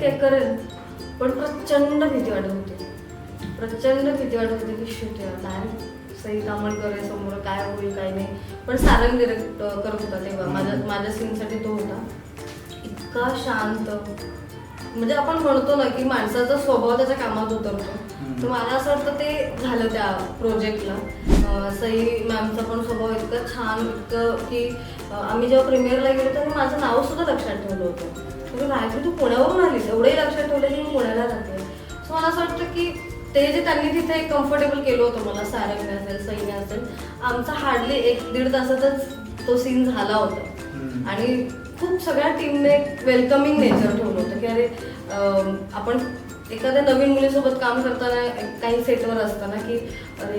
ते करेल, पण प्रचंड भीती वाटत होती. की शूट डायरेक्ट सई तामणकर समोर काय होईल काय नाही. पण सारंग डिरेक्ट करत होता तेव्हा माझ्या सीनसाठी तो होता. इतका शांत, म्हणजे आपण म्हणतो ना की माणसाचा स्वभाव त्याच्या कामात उतरतो. तर मला असं वाटतं ते झालं त्या प्रोजेक्टला. सई मॅमचा पण स्वभाव इतकं छान, इतकं की आम्ही जेव्हा प्रीमियरला गेलो तर माझं नाव सुद्धा लक्षात ठेवलं होतं. तर गायत्री तू पुण्यावरून आलीस, एवढंही लक्षात ठेवलं की मी पुण्याला राहते. सो मला असं वाटतं की ते जे त्यांनी तिथे कम्फर्टेबल केलं होतं मला, सारंगने असेल सईने असेल, आमचा हार्डली 1-1.5 तासातच तो सीन झाला होता. आणि खूप सगळ्या टीमने वेलकमिंग नेचर ठेवलं होतं की अरे आपण एखाद्या नवीन मुलीसोबत काम करताना काही सेटवर असताना की अरे